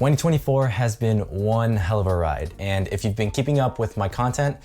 2024 has been one hell of a ride, and if you've been keeping up with my content,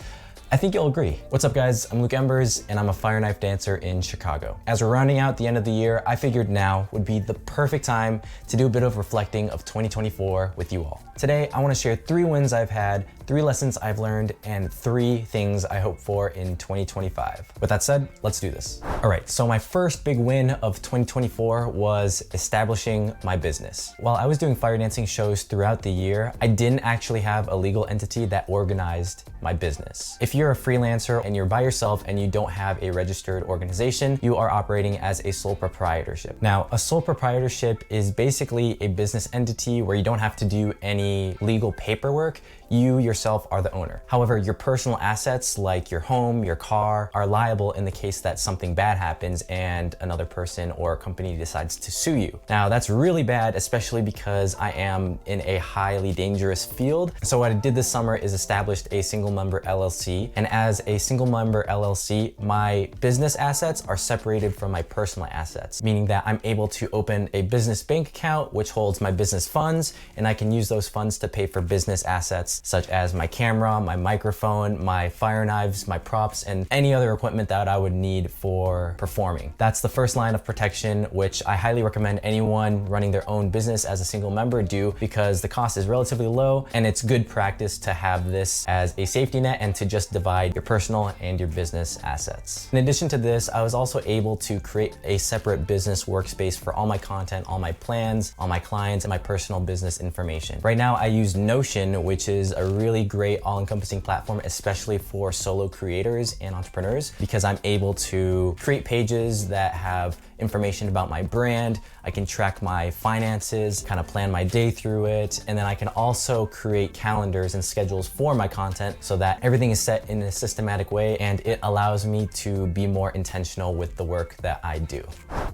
I think you'll agree. What's up guys, I'm Luke Embers and I'm a fire knife dancer in Chicago. As we're rounding out the end of the year, I figured now would be the perfect time to do a bit of reflecting of 2024 with you all. Today, I wanna share 3 wins I've had, 3 lessons I've learned, and 3 things I hope for in 2025. With that said, let's do this. All right, so my first big win of 2024 was establishing my business. While I was doing fire dancing shows throughout the year, I didn't actually have a legal entity that organized my business. If you're a freelancer and you're by yourself and you don't have a registered organization, you are operating as a sole proprietorship. Now, a sole proprietorship is basically a business entity where you don't have to do any legal paperwork. You yourself are the owner. However, your personal assets like your home, your car are liable in the case that something bad happens and another person or company decides to sue you. Now, that's really bad, especially because I am in a highly dangerous field. So what I did this summer is established a single member LLC. And as a single member LLC, my business assets are separated from my personal assets, meaning that I'm able to open a business bank account, which holds my business funds, and I can use those funds to pay for business assets such as my camera, my microphone, my fire knives, my props, and any other equipment that I would need for performing. That's the first line of protection, which I highly recommend anyone running their own business as a single member do, because the cost is relatively low and it's good practice to have this as a safety net and to just divide your personal and your business assets. In addition to this, I was also able to create a separate business workspace for all my content, all my plans, all my clients, and my personal business information. Right now, I use Notion, which is a really great all-encompassing platform, especially for solo creators and entrepreneurs, because I'm able to create pages that have information about my brand. I can track my finances, kind of plan my day through it, and then I can also create calendars and schedules for my content so that everything is set in a systematic way, and it allows me to be more intentional with the work that I do.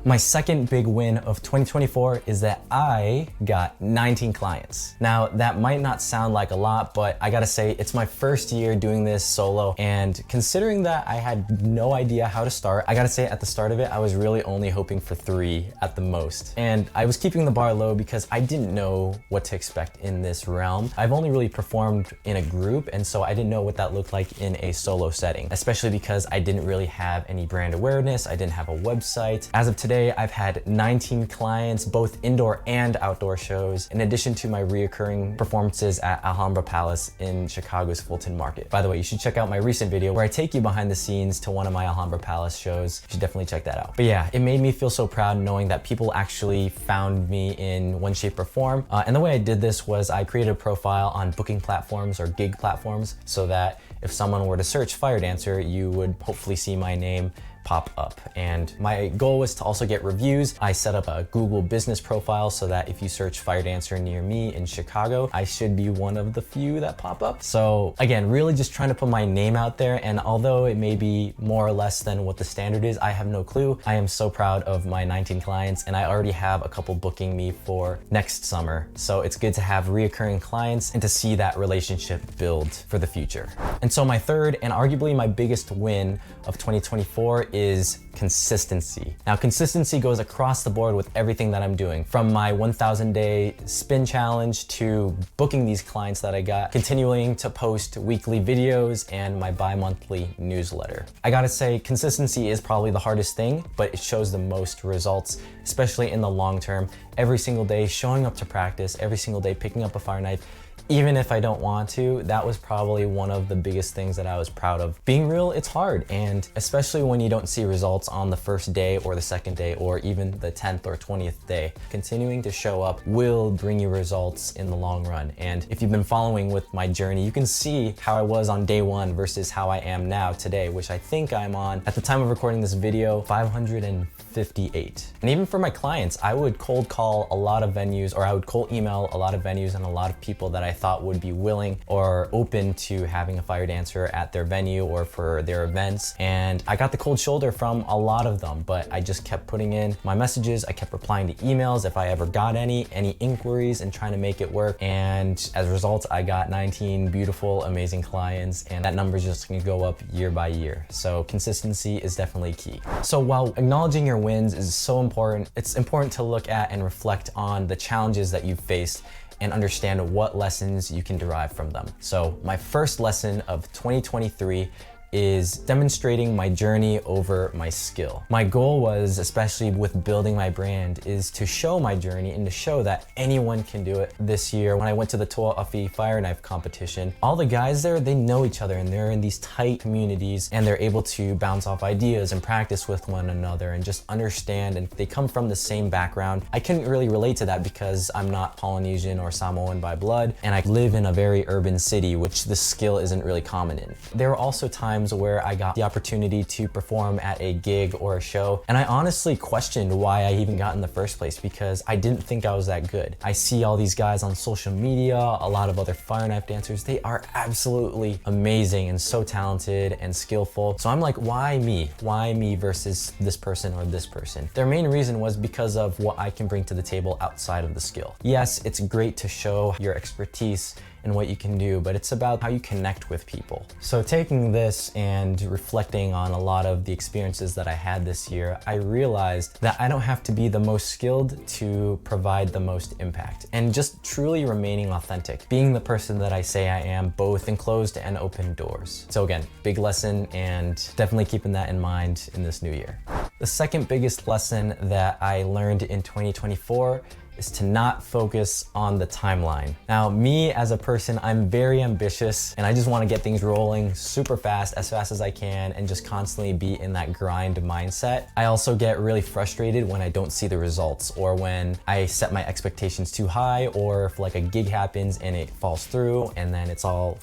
My second big win of 2024 is that I got 19 clients. Now, that might not sound like a lot, but I gotta say, it's my first year doing this solo, and considering that I had no idea how to start, I gotta say at the start of it, I was really only hoping for 3 at the most. And I was keeping the bar low because I didn't know what to expect in this realm. I've only really performed in a group, and so I didn't know what that looked like in a solo setting, especially because I didn't really have any brand awareness. I didn't have a website. As of today, I've had 19 clients, both indoor and outdoor shows, in addition to my reoccurring performances at Alhambra Palace in Chicago's Fulton Market. By the way, you should check out my recent video where I take you behind the scenes to one of my Alhambra Palace shows. You should definitely check that out. But yeah, it made me feel so proud knowing that people actually found me in one shape or form. And the way I did this was I created a profile on booking platforms or gig platforms so that if someone were to search fire dancer, you would hopefully see my name pop up. And my goal was to also get reviews. I set up a Google business profile so that if you search fire dancer near me in Chicago, I should be one of the few that pop up. So again, really just trying to put my name out there. And although it may be more or less than what the standard is, I have no clue. I am so proud of my 19 clients, and I already have a couple booking me for next summer. So it's good to have reoccurring clients and to see that relationship build for the future. And so my third and arguably my biggest win of 2024 is consistency. Now, consistency goes across the board with everything that I'm doing, from my 1,000-day spin challenge to booking these clients that I got, continuing to post weekly videos, and my bi-monthly newsletter. I gotta say, consistency is probably the hardest thing, but it shows the most results, especially in the long term. Every single day showing up to practice, every single day picking up a fire knife, even if I don't want to, that was probably one of the biggest things that I was proud of. Being real, it's hard, and especially when you don't see results on the first day or the second day or even the 10th or 20th day. Continuing to show up will bring you results in the long run. And if you've been following with my journey, you can see how I was on day 1 versus how I am now today, which I think I'm on, at the time of recording this video, 558. And even for my clients, I would cold call a lot of venues, or I would cold email a lot of venues and a lot of people that I thought would be willing or open to having a fire dancer at their venue or for their events. And I got the cold shoulder from a lot of them, but I just kept putting in my messages. I kept replying to emails if I ever got any inquiries, and trying to make it work. And as a result, I got 19 beautiful, amazing clients, and that number is just gonna go up year by year. So consistency is definitely key. So while acknowledging your wins is so important, it's important to look at and reflect on the challenges that you've faced and understand what lessons you can derive from them. So my first lesson of 2023 is demonstrating my journey over my skill. My goal was, especially with building my brand, is to show my journey and to show that anyone can do it. This year, when I went to the Tuaofi fire knife competition, all the guys there, they know each other and they're in these tight communities and they're able to bounce off ideas and practice with one another and just understand, and they come from the same background. I couldn't really relate to that because I'm not Polynesian or Samoan by blood, and I live in a very urban city, which this skill isn't really common in. There were also times where I got the opportunity to perform at a gig or a show, and I honestly questioned why I even got in the first place because I didn't think I was that good. I see all these guys on social media, a lot of other fire knife dancers, they are absolutely amazing and so talented and skillful. So I'm like, why me? Why me versus this person or this person? Their main reason was because of what I can bring to the table outside of the skill. Yes, it's great to show your expertise and what you can do, but it's about how you connect with people. So taking this and reflecting on a lot of the experiences that I had this year, I realized that I don't have to be the most skilled to provide the most impact, and just truly remaining authentic, being the person that I say I am, both in closed and open doors. So again, big lesson, and definitely keeping that in mind in this new year. The second biggest lesson that I learned in 2024 is to not focus on the timeline. Now, me as a person, I'm very ambitious and I just want to get things rolling super fast, as fast as I can, and just constantly be in that grind mindset. I also get really frustrated when I don't see the results, or when I set my expectations too high, or if like a gig happens and it falls through and then it's all.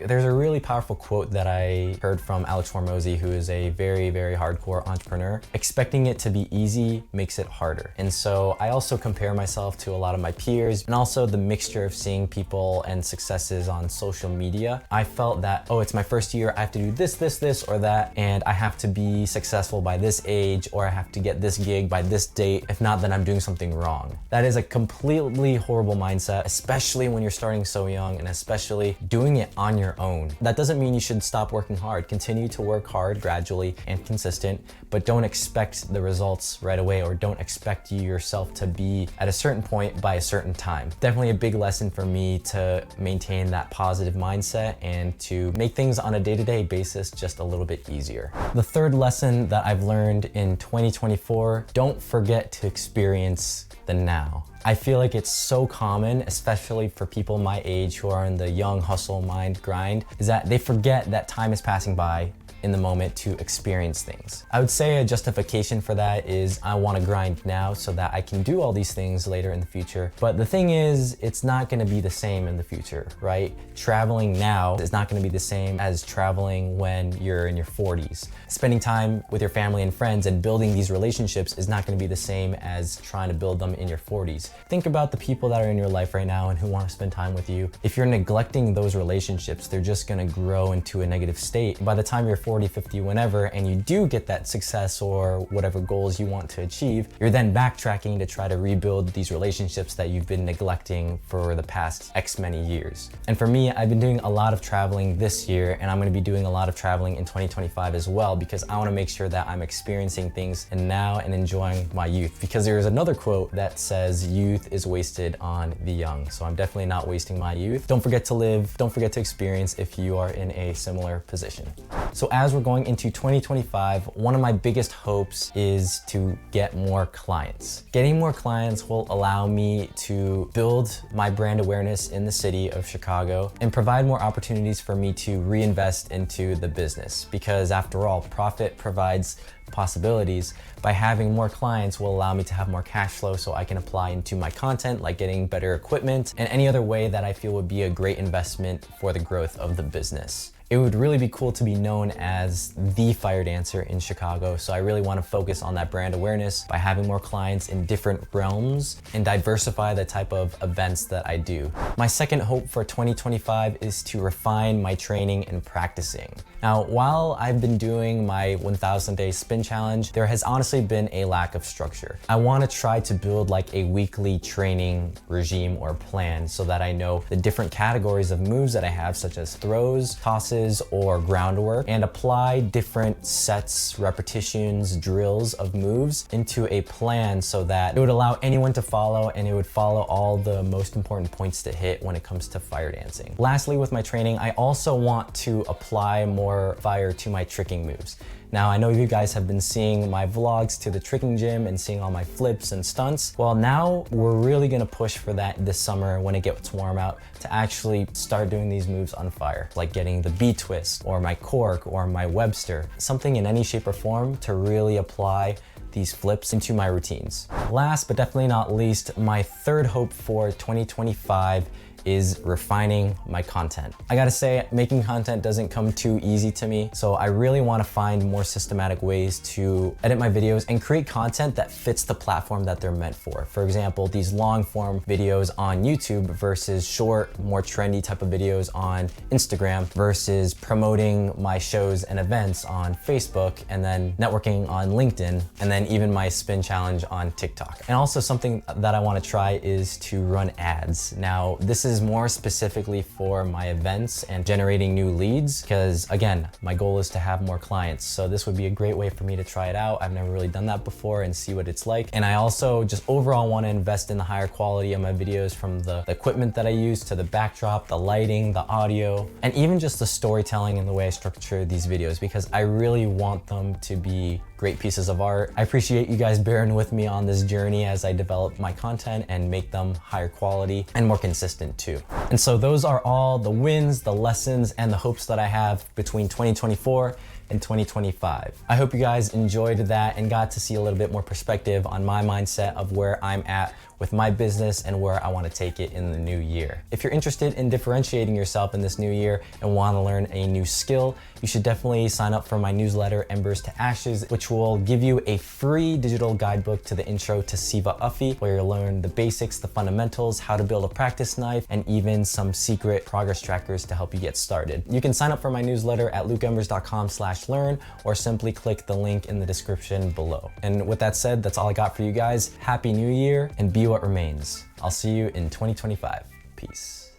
There's a really powerful quote that I heard from Alex Hormozi, who is a very, very hardcore entrepreneur. Expecting it to be easy makes it harder. And so I also compare myself to a lot of my peers, and also the mixture of seeing people and successes on social media. I felt that, oh, it's my first year, I have to do this, this, or that, and I have to be successful by this age, or I have to get this gig by this date. If not, then I'm doing something wrong. That is a completely horrible mindset, especially when you're starting so young, and especially doing it on your own. That doesn't mean you should stop working hard. Continue to work hard gradually and consistent, but don't expect the results right away, or don't expect you yourself to be at a certain point by a certain time. Definitely a big lesson for me to maintain that positive mindset and to make things on a day-to-day basis just a little bit easier. The third lesson that I've learned in 2024, don't forget to experience the now. I feel like it's so common, especially for people my age who are in the young hustle mind grind, is that they forget that time is passing by in the moment to experience things. I would say a justification for that is I want to grind now so that I can do all these things later in the future. But the thing is, it's not going to be the same in the future, right? Traveling now is not going to be the same as traveling when you're in your 40s. Spending time with your family and friends and building these relationships is not going to be the same as trying to build them in your 40s. Think about the people that are in your life right now and who want to spend time with you. If you're neglecting those relationships, they're just going to grow into a negative state. By the time you're 40, 50, whenever, and you do get that success or whatever goals you want to achieve, you're then backtracking to try to rebuild these relationships that you've been neglecting for the past X many years. And for me, I've been doing a lot of traveling this year, and I'm going to be doing a lot of traveling in 2025 as well, because I want to make sure that I'm experiencing things in now and enjoying my youth. Because there is another quote that says youth is wasted on the young. So I'm definitely not wasting my youth. Don't forget to live, don't forget to experience if you are in a similar position. So as we're going into 2025, one of my biggest hopes is to get more clients. Getting more clients will allow me to build my brand awareness in the city of Chicago and provide more opportunities for me to reinvest into the business. Because after all, profit provides possibilities. By having more clients will allow me to have more cash flow so I can apply into my content, like getting better equipment and any other way that I feel would be a great investment for the growth of the business. It would really be cool to be known as the fire dancer in Chicago. So I really want to focus on that brand awareness by having more clients in different realms and diversify the type of events that I do. My second hope for 2025 is to refine my training and practicing. Now, while I've been doing my 1000 day spin challenge, there has honestly been a lack of structure. I want to try to build like a weekly training regime or plan so that I know the different categories of moves that I have, such as throws, tosses, bases or groundwork and apply different sets, repetitions, drills of moves into a plan so that it would allow anyone to follow, and it would follow all the most important points to hit when it comes to fire dancing. Lastly, with my training, I also want to apply more fire to my tricking moves. Now, I know you guys have been seeing my vlogs to the tricking gym and seeing all my flips and stunts. Well, now we're really gonna push for that this summer when it gets warm out to actually start doing these moves on fire, like getting the B-twist or my cork or my Webster, something in any shape or form to really apply these flips into my routines. Last but definitely not least, my third hope for 2025 is refining my content. I gotta say, making content doesn't come too easy to me, so I really wanna find more systematic ways to edit my videos and create content that fits the platform that they're meant for. For example, these long form videos on YouTube versus short, more trendy type of videos on Instagram versus promoting my shows and events on Facebook and then networking on LinkedIn and then even my spin challenge on TikTok. And also something that I wanna try is to run ads. Now, this is more specifically for my events and generating new leads because again, my goal is to have more clients. So this would be a great way for me to try it out. I've never really done that before and see what it's like. And I also just overall want to invest in the higher quality of my videos, from the equipment that I use to the backdrop, the lighting, the audio, and even just the storytelling and the way I structure these videos, because I really want them to be great pieces of art. I appreciate you guys bearing with me on this journey as I develop my content and make them higher quality and more consistent too. And so those are all the wins, the lessons, and the hopes that I have between 2024 and 2025. I hope you guys enjoyed that and got to see a little bit more perspective on my mindset of where I'm at with my business and where I want to take it in the new year. If you're interested in differentiating yourself in this new year and want to learn a new skill, you should definitely sign up for my newsletter, Embers to Ashes, which will give you a free digital guidebook to the intro to Siva Uffie, where you'll learn the basics, the fundamentals, how to build a practice knife, and even some secret progress trackers to help you get started. You can sign up for my newsletter at lukeembers.com/learn or simply click the link in the description below. And with that said, that's all I got for you guys. Happy New Year and be what remains. I'll see you in 2025. Peace.